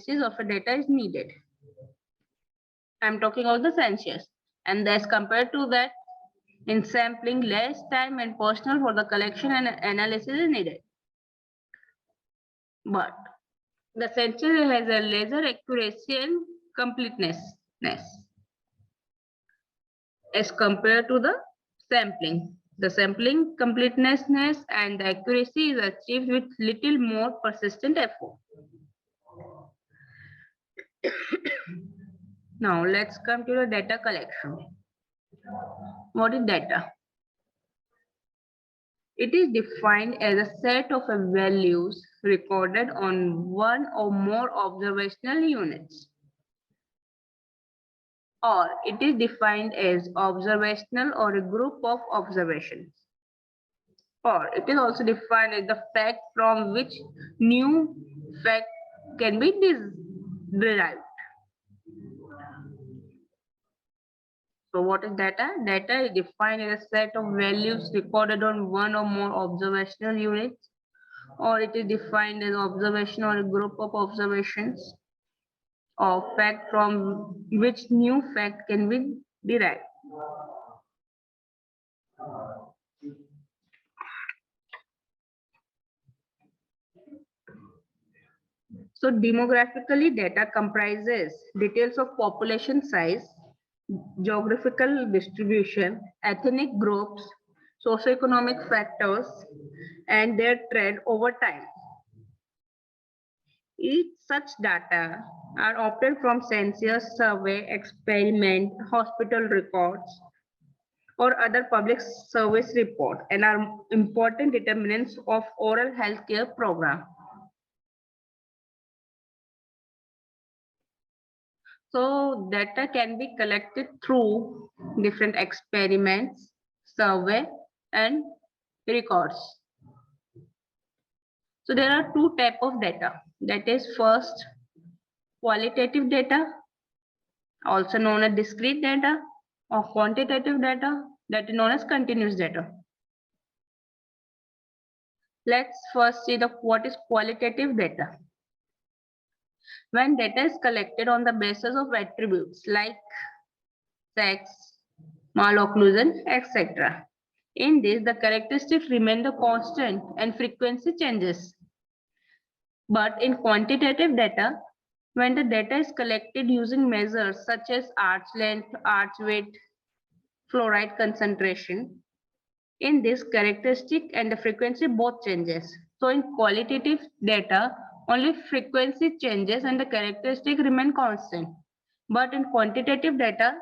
analysis of a data is needed. I'm talking about the census. And as compared to that, in sampling, less time and personnel for the collection and analysis is needed. But the census has a lesser accuracy and completeness as compared to the sampling. The sampling completeness and the accuracy is achieved with little more persistent effort. Now let's come to the data collection. What is data? It is defined as a set of values recorded on one or more observational units. Or it is defined as observational or a group of observations. Or it is also defined as the fact from which new fact can be derived. So what is data? Data is defined as a set of values recorded on one or more observational units, or it is defined as observation or a group of observations or fact from which new fact can be derived. So demographically, data comprises details of population size, geographical distribution, ethnic groups, socioeconomic factors, and their trend over time. Each such data are obtained from census, survey, experiment, hospital records, or other public service report, and are important determinants of oral healthcare program. So data can be collected through different experiments, survey, and records. So there are two types of data. That is first, qualitative data, also known as discrete data, or quantitative data, that is known as continuous data. Let's first see what is qualitative data. When data is collected on the basis of attributes like sex, malocclusion, etc. In this, the characteristics remain the constant and frequency changes. But in quantitative data, when the data is collected using measures such as arch length, arch width, fluoride concentration, in this characteristic and the frequency both changes. So in qualitative data, only frequency changes and the characteristic remain constant. But in quantitative data,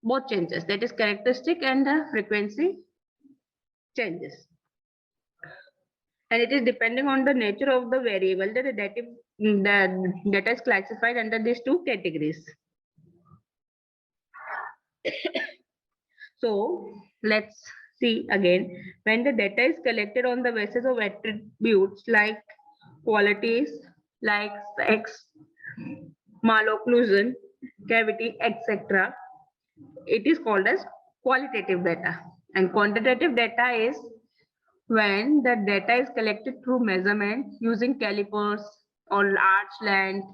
both changes, that is characteristic and the frequency changes. And it is depending on the nature of the variable that the data is classified under these two categories. So let's see again, when the data is collected on the basis of attributes like qualities, like sex, malocclusion, cavity, etc., it is called as qualitative data. And quantitative data is when the data is collected through measurement using calipers or arch length,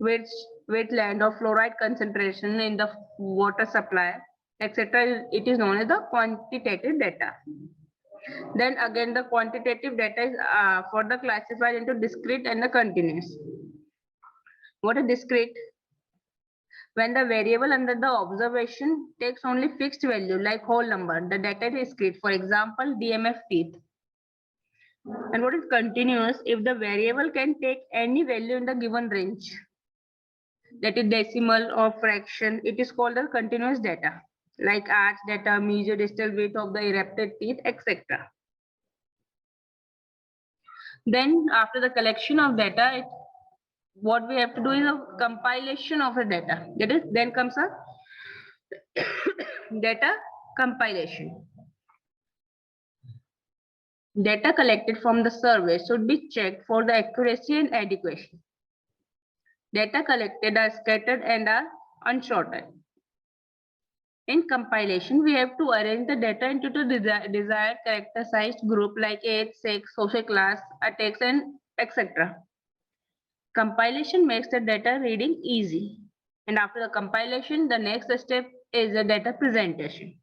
weight length, or fluoride concentration in the water supply, etc. It is known as the quantitative data. Then again, the quantitative data is further classified into discrete and the continuous. What is discrete? When the variable under the observation takes only fixed value like whole number, the data is discrete. For example, DMF teeth. And what is continuous? If the variable can take any value in the given range, that is decimal or fraction, it is called a continuous data, like arch data, mesiodistal width of the erupted teeth, etc. Then after the collection of data, what we have to do is a compilation of the data. That is, then comes a data compilation. Data collected from the survey should be checked for the accuracy and adequacy. Data collected are scattered and are unsorted. In compilation, we have to arrange the data into the desired character-sized group like age, sex, social class, attacks, and etc. Compilation makes the data reading easy. And after the compilation, the next step is the data presentation.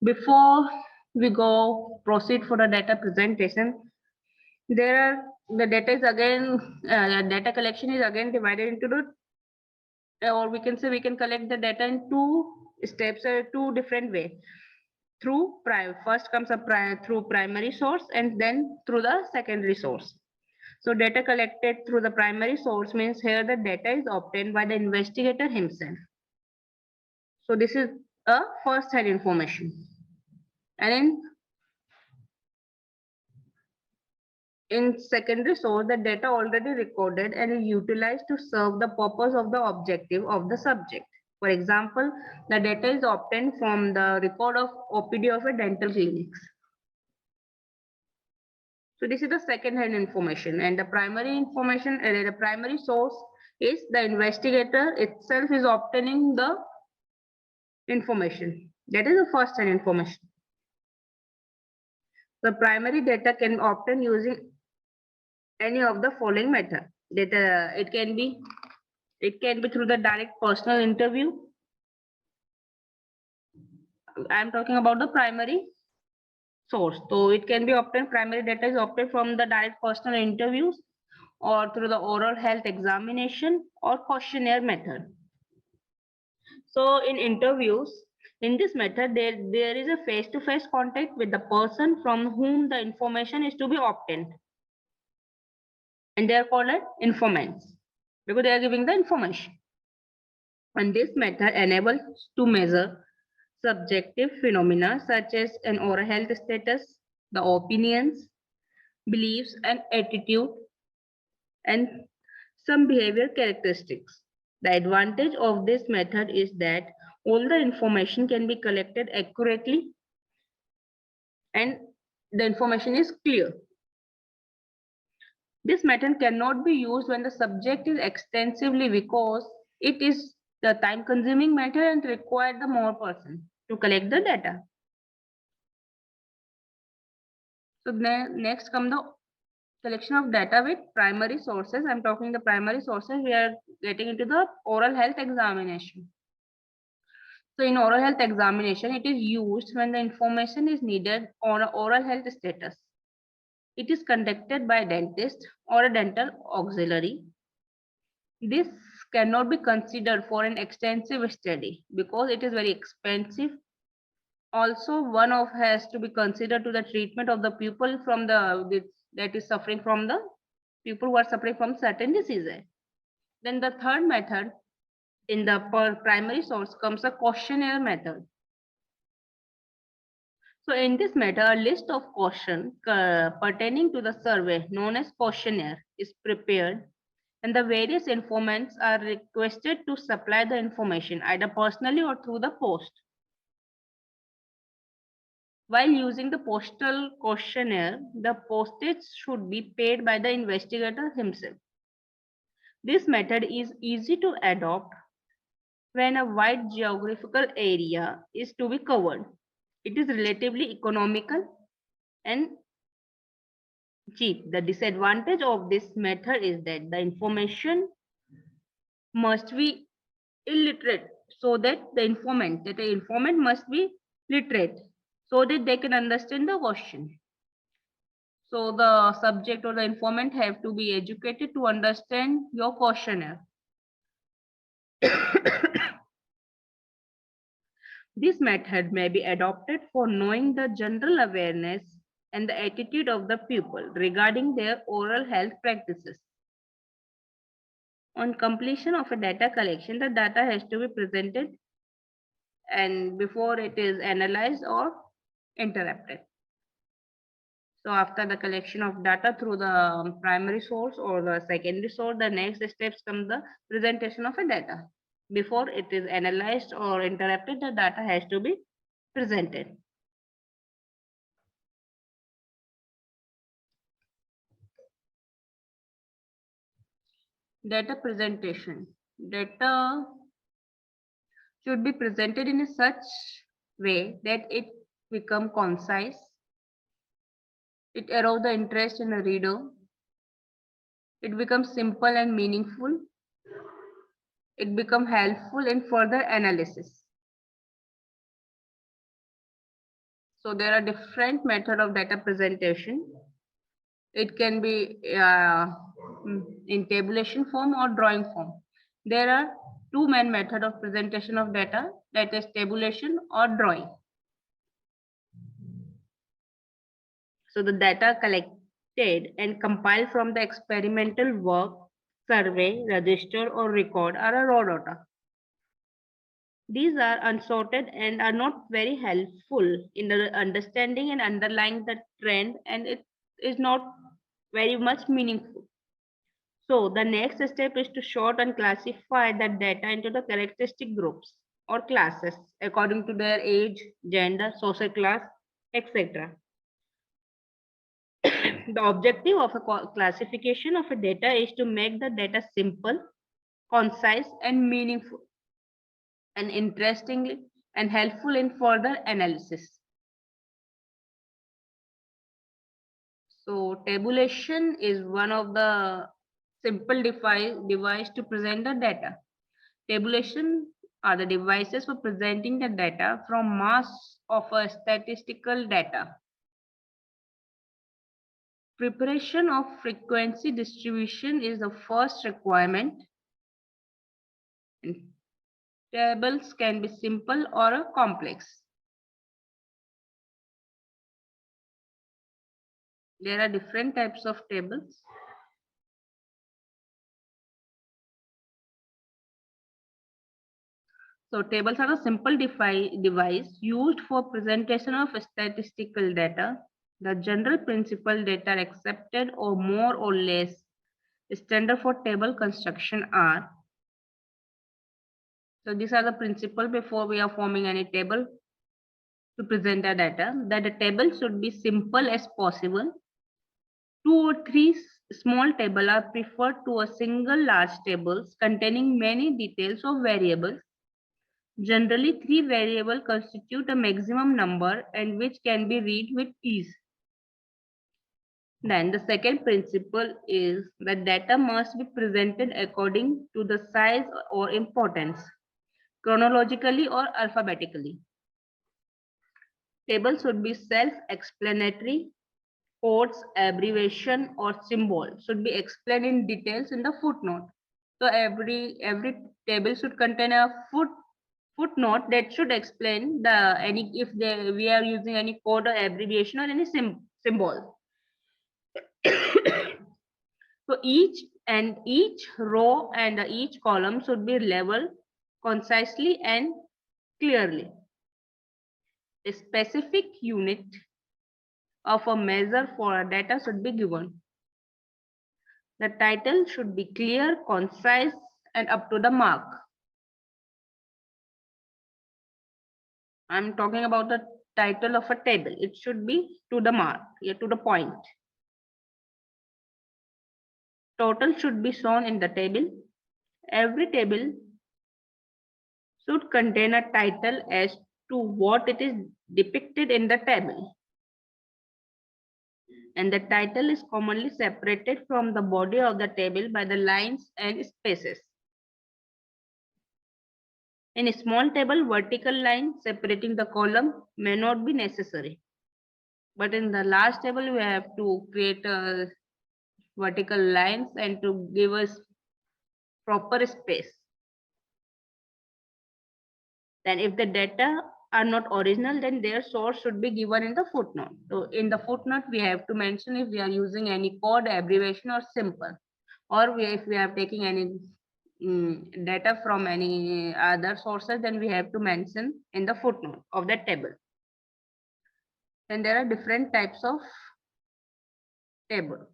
Before we proceed for the data presentation, the data is again, data collection is again divided into or we can say we can collect the data in two steps, two different way. First comes through primary source and then through the secondary source. So data collected through the primary source means here the data is obtained by the investigator himself. So this is a first-hand information. And in secondary source, the data already recorded and is utilized to serve the purpose of the objective of the subject. For example, the data is obtained from the record of OPD of a dental clinics. So this is the second-hand information, and the primary information, the primary source is the investigator itself is obtaining the information. That is the first-hand information. The primary data can be obtained using any of the following method. Data it can be through the direct personal interview. I am talking about the primary source. So it can be obtained, primary data is obtained from the direct personal interviews or through the oral health examination or questionnaire method. So in interviews, in this method, there is a face-to-face contact with the person from whom the information is to be obtained. And they are called as informants because they are giving the information. And this method enables to measure subjective phenomena such as an oral health status, the opinions, beliefs and attitude, and some behavior characteristics. The advantage of this method is that all the information can be collected accurately and the information is clear. This method cannot be used when the subject is extensively because it is the time-consuming method and require the more person to collect the data. So next come the collection of data with primary sources. I'm talking the primary sources. We are getting into the oral health examination. So in oral health examination, it is used when the information is needed on an oral health status. It is conducted by a dentist or a dental auxiliary. This cannot be considered for an extensive study because it is very expensive. Also, one of has to be considered to the treatment of the people from that is suffering from the people who are suffering from certain diseases. Then the third method in the primary source comes a questionnaire method. So in this method, a list of questions pertaining to the survey known as questionnaire is prepared and the various informants are requested to supply the information either personally or through the post. While using the postal questionnaire, the postage should be paid by the investigator himself. This method is easy to adopt when a wide geographical area is to be covered. It is relatively economical and cheap. The disadvantage of this method is that the information must be illiterate so that the informant must be literate so that they can understand the question. So the subject or the informant have to be educated to understand your questionnaire. This method may be adopted for knowing the general awareness and the attitude of the pupil regarding their oral health practices. On completion of a data collection, the data has to be presented and before it is analyzed or interpreted. So after the collection of data through the primary source or the secondary source, the next steps come the presentation of a data. Before it is analyzed or interpreted, the data has to be presented. Data presentation. Data should be presented in a such way that it become concise. It arouses the interest in the reader. It becomes simple and meaningful. It becomes helpful in further analysis. So there are different methods of data presentation. It can be in tabulation form or drawing form. There are two main methods of presentation of data, that is tabulation or drawing. So the data collected and compiled from the experimental work, survey, register or record are a raw data. These are unsorted and are not very helpful in the understanding and underlying the trend, and it is not very much meaningful. So the next step is to sort and classify that data into the characteristic groups or classes according to their age, gender, social class, etc. The objective of a classification of a data is to make the data simple, concise, and meaningful, and interestingly and helpful in further analysis. So tabulation is one of the simple device to present the data. Tabulation are the devices for presenting the data from mass of a statistical data. Preparation of frequency distribution is the first requirement. And tables can be simple or complex. There are different types of tables. So tables are a simple device used for presentation of statistical data. The general principle data accepted or more or less standard for table construction are. So these are the principle before we are forming any table to present the data, that the table should be simple as possible. 2 or 3 small tables are preferred to a single large tables containing many details of variables. Generally, 3 variables constitute a maximum number and which can be read with ease. Then the second principle is that data must be presented according to the size or importance, chronologically or alphabetically. Tables should be self-explanatory. Codes, abbreviation, or symbol should be explained in details in the footnote. So every table should contain a footnote that should explain if we are using any code or abbreviation or any symbol. So each row and each column should be labeled concisely and clearly. A specific unit of a measure for a data should be given. The title should be clear, concise, and up to the mark. I'm talking about the title of a table. It should be to the mark, to the point. Total should be shown in the table. Every table should contain a title as to what it is depicted in the table. And the title is commonly separated from the body of the table by the lines and spaces. In a small table, vertical line separating the column may not be necessary. But in the large table, we have to create vertical lines and to give us proper space. Then if the data are not original, then their source should be given in the footnote. So in the footnote, we have to mention if we are using any code, abbreviation or symbol, or if we are taking any data from any other sources, then we have to mention in the footnote of that table. And there are different types of table.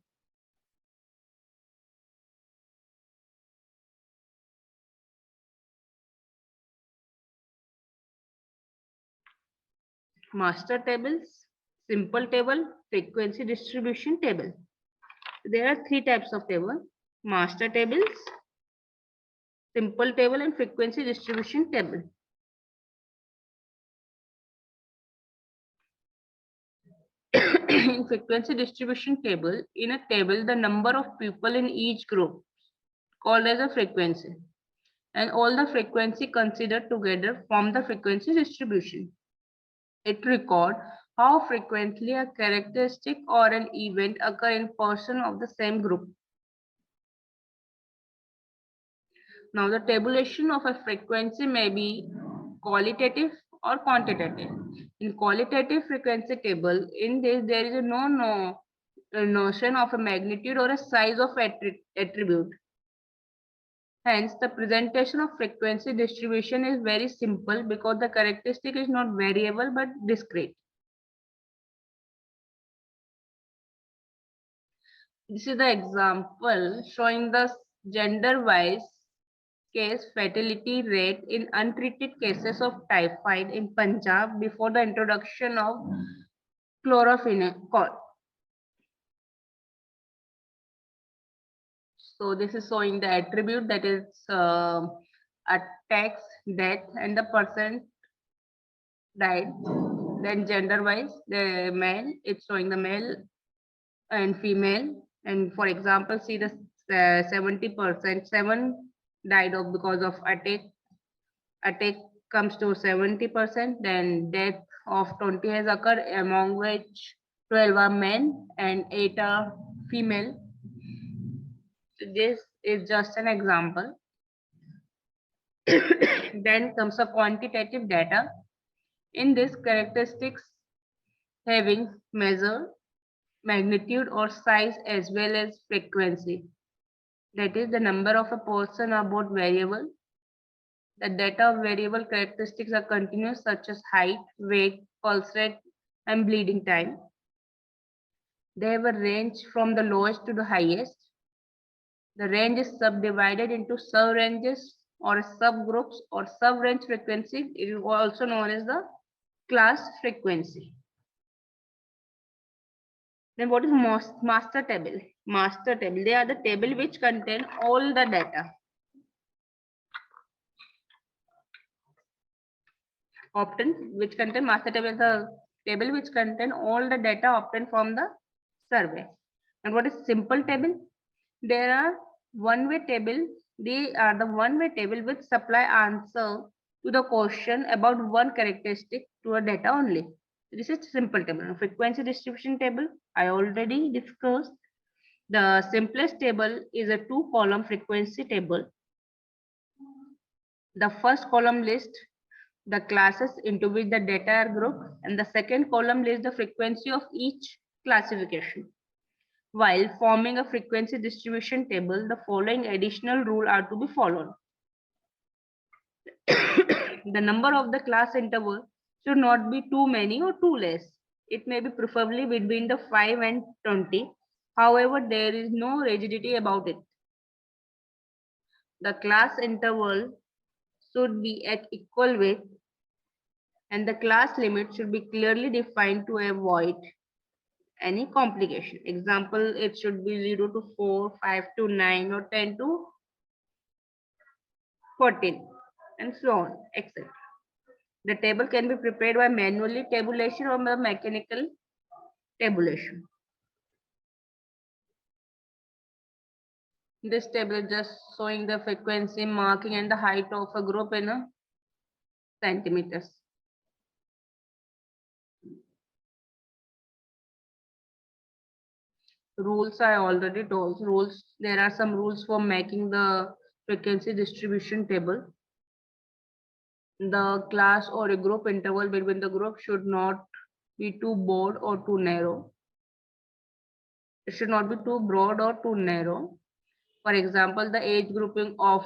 Master tables, simple table, frequency distribution table. There are 3 types of table: master tables, simple table, and frequency distribution table. in frequency distribution table, in a table, the number of people in each group called as a frequency, and all the frequency considered together form the frequency distribution. It records how frequently a characteristic or an event occur in person of the same group. Now, the tabulation of a frequency may be qualitative or quantitative. In qualitative frequency table, in this there is no notion of a magnitude or a size of attribute. Hence, the presentation of frequency distribution is very simple because the characteristic is not variable but discrete. This is the example showing the gender-wise case fatality rate in untreated cases of typhoid in Punjab before the introduction of chlorophenol. So this is showing the attribute, that is a tax, death, and the person died. Then gender-wise, the male, it's showing the male and female. And for example, see the 70%, 7 died of because of attack. Attack comes to 70%. Then death of 20 has occurred, among which 12 are men and 8 are female. So this is just an example. Then comes a quantitative data. In this, characteristics having measure, magnitude or size as well as frequency. That is, the number of a person are both variable. The data of variable characteristics are continuous, such as height, weight, pulse rate, and bleeding time. They have a range from the lowest to the highest. The range is subdivided into sub-ranges or subgroups or sub-range frequency. It is also known as the class frequency. Then what is master table? Master table, they are the table which contain all the data. Obtained, which contain master table is the table which contain all the data obtained from the survey. And what is simple table? There are one-way table. They are the one-way table which supply answer to the question about one characteristic to a data only. This is simple table. Frequency distribution table, I already discussed. The simplest table is a 2-column frequency table. The first column lists the classes into which the data are grouped, and the second column lists the frequency of each classification. While forming a frequency distribution table, the following additional rules are to be followed. The number of the class interval should not be too many or too less. It may be preferably between the 5 and 20. However, there is no rigidity about it. The class interval should be at equal width, and the class limit should be clearly defined to avoid any complication. Example, it should be 0 to 4, 5 to 9, or 10 to 14, and so on, etc. The table can be prepared by manually tabulation or by mechanical tabulation. This table is just showing the frequency, marking, and the height of a group in a centimeters. Rules I already told. Rules, there are some rules for making the frequency distribution table. The class or a group interval between the group should not be too broad or too narrow. It should not be too broad or too narrow. For example, the age grouping of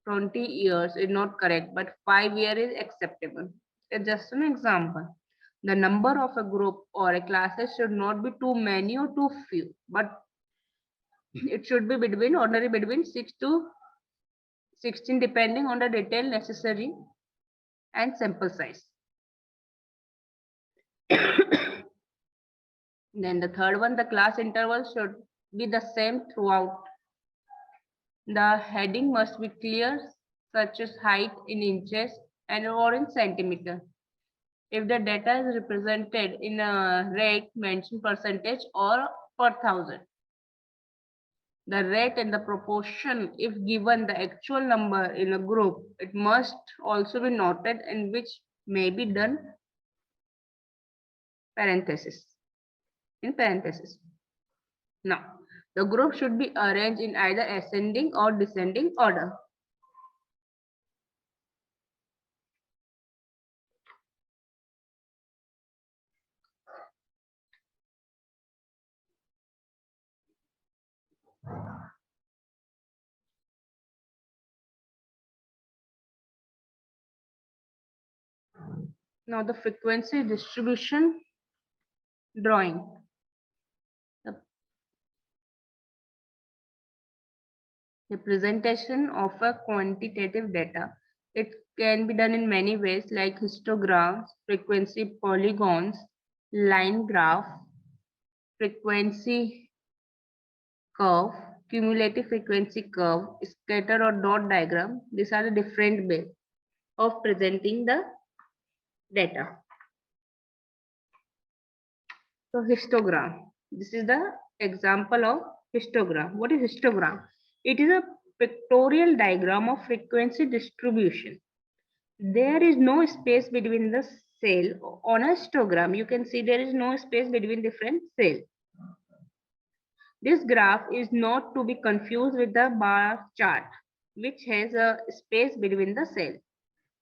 20 years is not correct, but 5 years is acceptable. It's just an example. The number of a group or a classes should not be too many or too few, but it should be ordinary between 6 to 16 depending on the detail necessary and sample size. Then the third one, the class interval should be the same throughout. The heading must be clear, such as height in inches and or in centimeter. if the data is represented in a rate, mention percentage or per thousand. The rate and the proportion, if given the actual number in a group, it must also be noted, in which may be done in parenthesis. Now, the group should be arranged in either ascending or descending order. Now, the frequency distribution drawing. The representation of a quantitative data. It can be done in many ways, like histograms, frequency polygons, line graph, frequency curve, cumulative frequency curve, scatter or dot diagram. These are the different ways of presenting the data. So histogram. This is the example of histogram. What is histogram? It is a pictorial diagram of frequency distribution. There is no space between the cell. On a histogram, you can see there is no space between different cells. This graph is not to be confused with the bar chart, which has a space between the cells.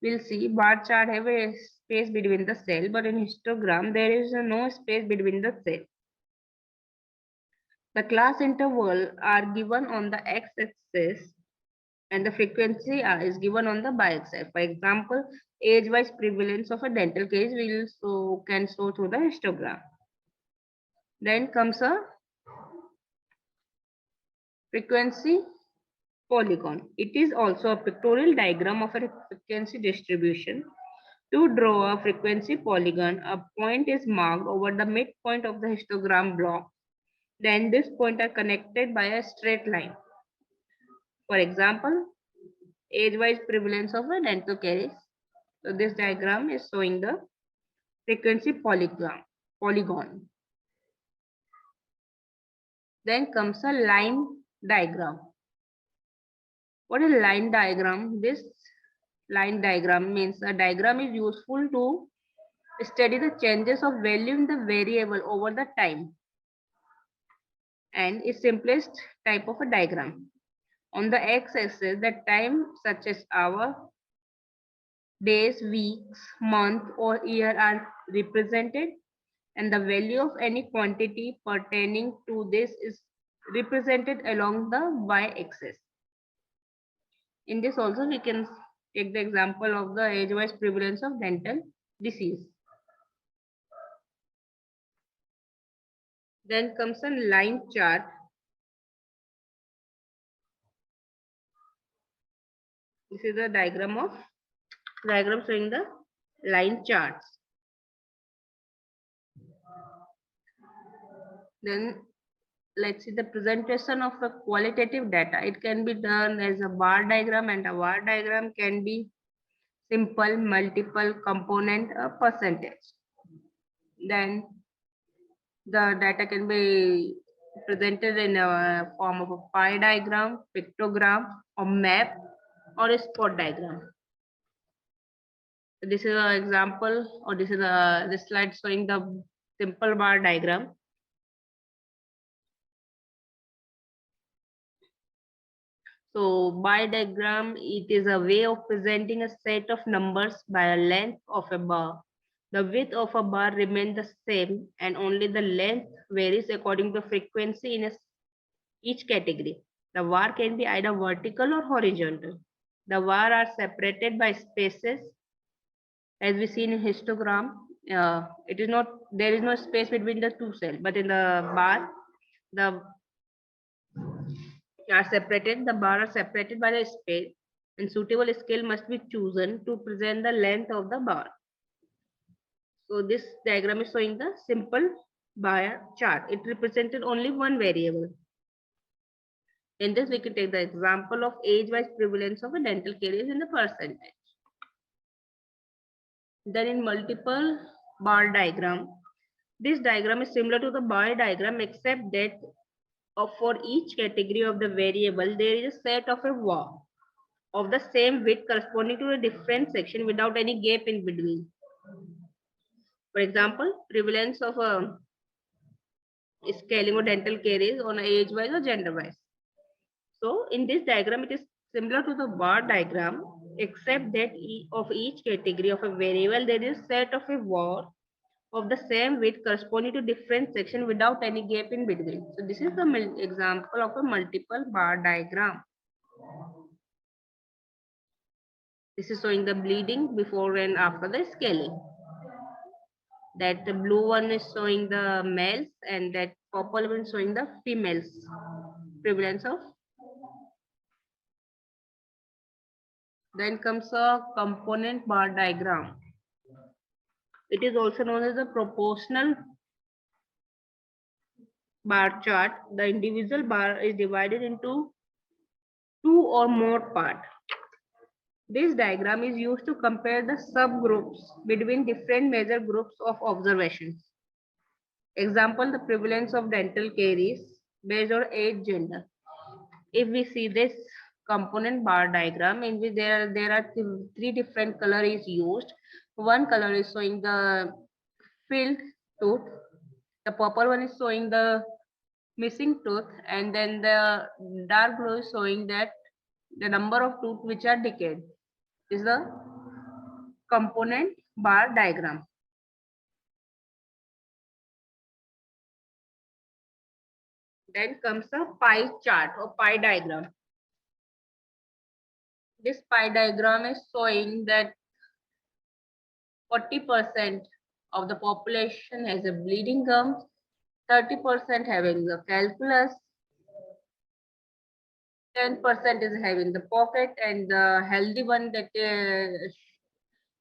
We'll see bar chart have a space between the cell, but in histogram there is no space between the cell. The class interval are given on the x-axis and the frequency is given on the y-axis. For example, age-wise prevalence of a dental case can show through the histogram. Then comes a frequency polygon. It is also a pictorial diagram of a frequency distribution. To draw a frequency polygon, a point is marked over the midpoint of the histogram block. Then this point are connected by a straight line. For example, age-wise prevalence of a dental caries. So this diagram is showing the frequency polygon. Then comes a line diagram. What is line diagram? This line diagram means a diagram is useful to study the changes of value in the variable over the time, and is simplest type of a diagram. On the x-axis, the time such as hour, days, weeks, month or year are represented, and the value of any quantity pertaining to this is represented along the y-axis. In this also we can take the example of the age-wise prevalence of dental disease. Then comes a line chart. This is the diagram showing the line charts. Then let's see the presentation of a qualitative data. It can be done as a bar diagram, and a bar diagram can be simple, multiple component, a percentage. Then the data can be presented in a form of a pie diagram, pictogram, or map, or a spot diagram. So this is an example, or this slide showing the simple bar diagram. So bar diagram, it is a way of presenting a set of numbers by a length of a bar. The width of a bar remains the same, and only the length varies according to frequency in each category. The bar can be either vertical or horizontal. The bar are separated by spaces, as we see in histogram. There is no space between the two cells, but in the bar, the bar are separated by the space, and suitable scale must be chosen to present the length of the bar. So this diagram is showing the simple bar chart. It represented only one variable. In this, we can take the example of age-wise prevalence of a dental caries in the percentage. Then in multiple bar diagram, this diagram is similar to the bar diagram except that for each category of the variable, there is a set of a var of the same width corresponding to a different section without any gap in between. For example, prevalence of a scaling or dental caries on age-wise or gender-wise. So in this diagram, it is similar to the bar diagram, except that of each category of a variable, there is set of a var of the same width corresponding to different section without any gap in between. So this is the example of a multiple bar diagram. This is showing the bleeding before and after the scaling. That the blue one is showing the males and that purple one is showing the females. Prevalence of. Then comes a component bar diagram. It is also known as a proportional bar chart. The individual bar is divided into two or more parts. This diagram is used to compare the subgroups between different major groups of observations. Example, the prevalence of dental caries based on age, gender. If we see this component bar diagram in which there are three different color is used. One color is showing the filled tooth. The purple one is showing the missing tooth, and then the dark blue is showing that the number of tooth which are decayed. Is the component bar diagram. Then comes a pie chart or pie diagram. This pie diagram is showing that 40% of the population has a bleeding gums, 30% having the calculus, 10% is having the pocket, and the healthy one that is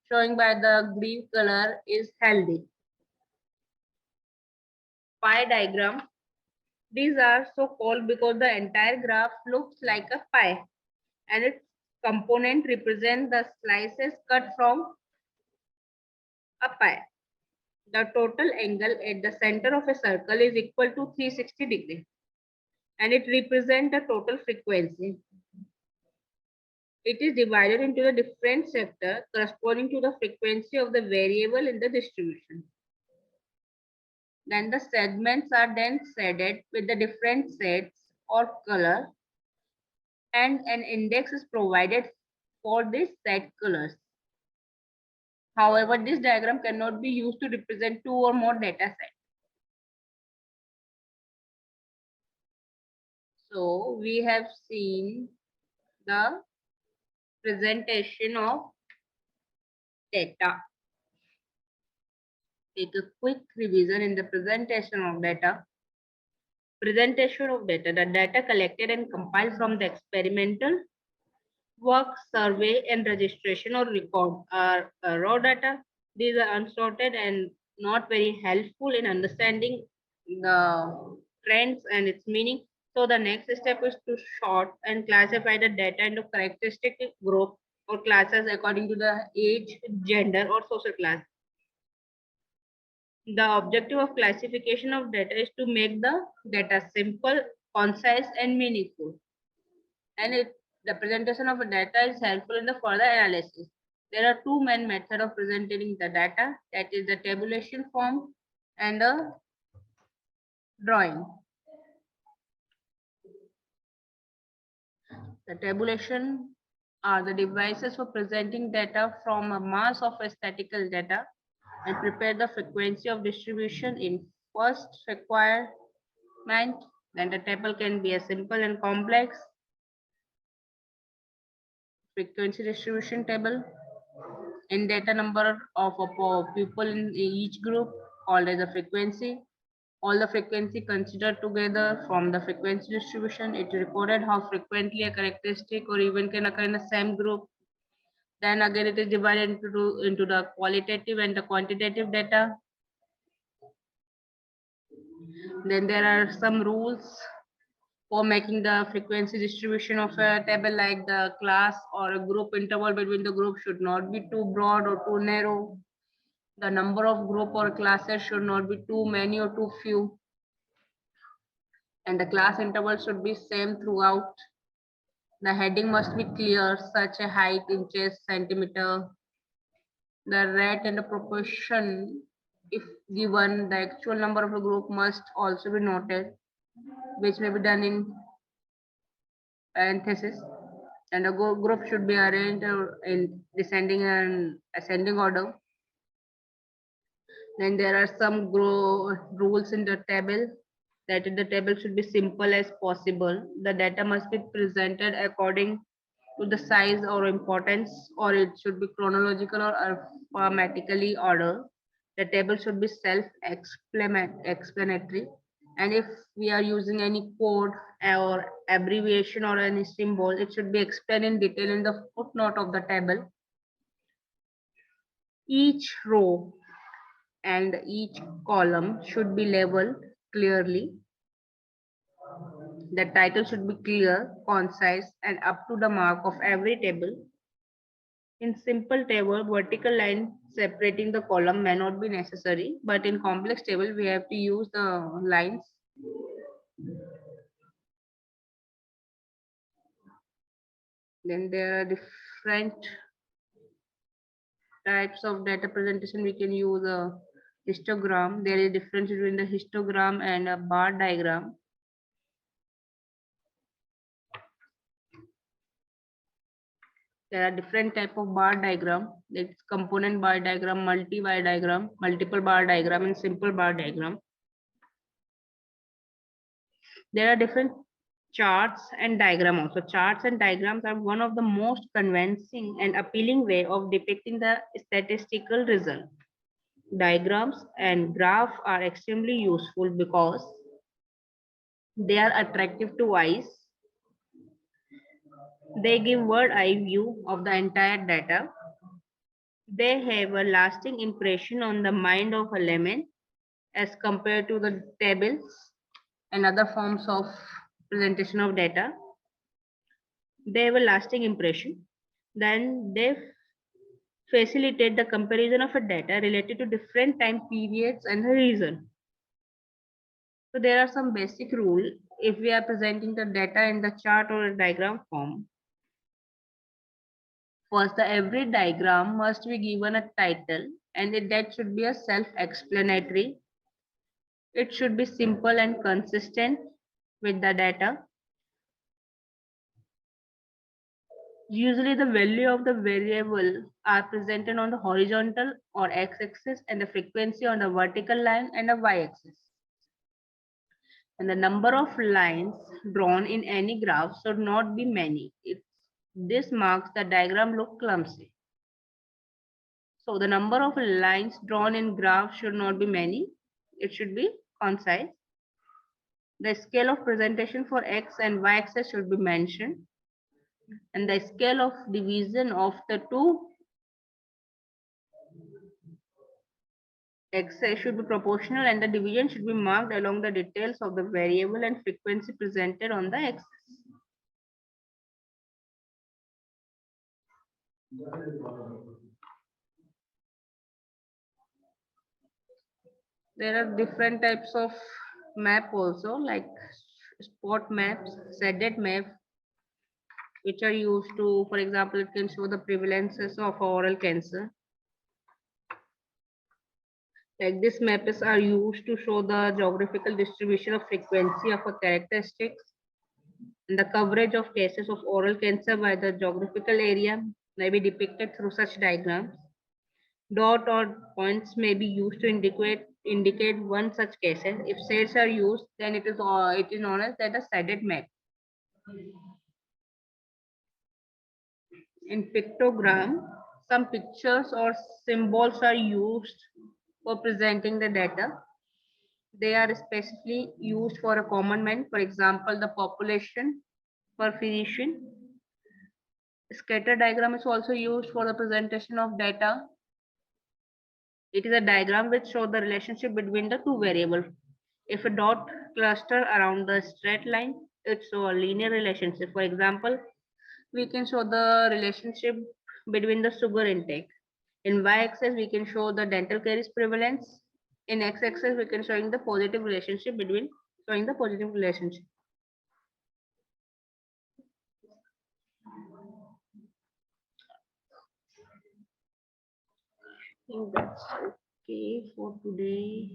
showing by the green color is healthy. Pie diagram. These are so called because the entire graph looks like a pie and its component represent the slices cut from a pie. The total angle at the center of a circle is equal to 360 degrees and it represents the total frequency. It is divided into the different sectors corresponding to the frequency of the variable in the distribution. Then the segments are then shaded with the different shades or color and an index is provided for these set colors. However, this diagram cannot be used to represent two or more data sets. So we have seen the presentation of data. Take a quick revision in the presentation of data. Presentation of data, the data collected and compiled from the experimental work, survey, and registration or record are raw data. These are unsorted and not very helpful in understanding the trends and its meaning. So the next step is to sort and classify the data into characteristic group or classes according to the age, gender, or social class. The objective of classification of data is to make the data simple, concise, and meaningful. And the presentation of data is helpful in the further analysis. There are two main methods of presenting the data, that is the tabulation form and the drawing. The tabulation are the devices for presenting data from a mass of statistical data and prepare the frequency of distribution in first requirement. Then the table can be a simple and complex frequency distribution table in data number of people in each group called as a frequency. All the frequency considered together from the frequency distribution. It recorded how frequently a characteristic or event can occur in the same group. Then again, it is divided into the qualitative and the quantitative data. Then there are some rules for making the frequency distribution of a table, like the class or a group interval between the group should not be too broad or too narrow. The number of group or classes should not be too many or too few. And the class interval should be same throughout. The heading must be clear, such a height, inches, centimeter. The rate and the proportion, if given, the actual number of the group must also be noted, which may be done in parenthesis. And the group should be arranged in descending and ascending order. Then there are some rules in the table, that the table should be simple as possible. The data must be presented according to the size or importance, or it should be chronological or alphabetically ordered. The table should be self-explanatory. And if we are using any code or abbreviation or any symbol, it should be explained in detail in the footnote of the table. Each row and each column should be labeled clearly. The title should be clear, concise, and up to the mark of every table. In simple table, vertical line separating the column may not be necessary, but in complex table, we have to use the lines. Then there are different types of data presentation. We can use a histogram. There is a difference between the histogram and a bar diagram. There are different type of bar diagram. It's component bar diagram, multi-bar diagram, multiple bar diagram, and simple bar diagram. There are different charts and diagram also. Charts and diagrams are one of the most convincing and appealing way of depicting the statistical result. Diagrams and graph are extremely useful because they are attractive to eyes. They give bird-eye view of the entire data. They have a lasting impression on the mind of a layman as compared to the tables and other forms of presentation of data. They have a lasting impression. Then they facilitate the comparison of a data related to different time periods and a reason. So there are some basic rules if we are presenting the data in the chart or a diagram form. First, every diagram must be given a title, and that should be a self-explanatory. It should be simple and consistent with the data. Usually the value of the variable are presented on the horizontal or x-axis and the frequency on the vertical line and the y-axis. And the number of lines drawn in any graph should not be many. This marks the diagram look clumsy. So the number of lines drawn in graph should not be many. It should be concise. The scale of presentation for x and y axis should be mentioned. And the scale of division of the two axes should be proportional, and the division should be marked along the details of the variable and frequency presented on the axis. There are different types of map also, like spot maps, shaded map, which are used to, for example, it can show the prevalences of oral cancer. Like this maps are used to show the geographical distribution of frequency of a characteristics and the coverage of cases of oral cancer by the geographical area may be depicted through such diagrams. Dot or points may be used to indicate one such case. If shades are used, then it is known as that a shaded map. In pictogram, some pictures or symbols are used for presenting the data. They are specifically used for a common man, for example, the population per physician. Scatter diagram is also used for the presentation of data. It is a diagram which shows the relationship between the two variables. If a dot cluster around the straight line, it shows a linear relationship. For example, we can show the relationship between the sugar intake. In y-axis, we can show the dental caries prevalence. In x-axis, we can showing the positive relationship between showing the positive relationship. I think that's okay for today.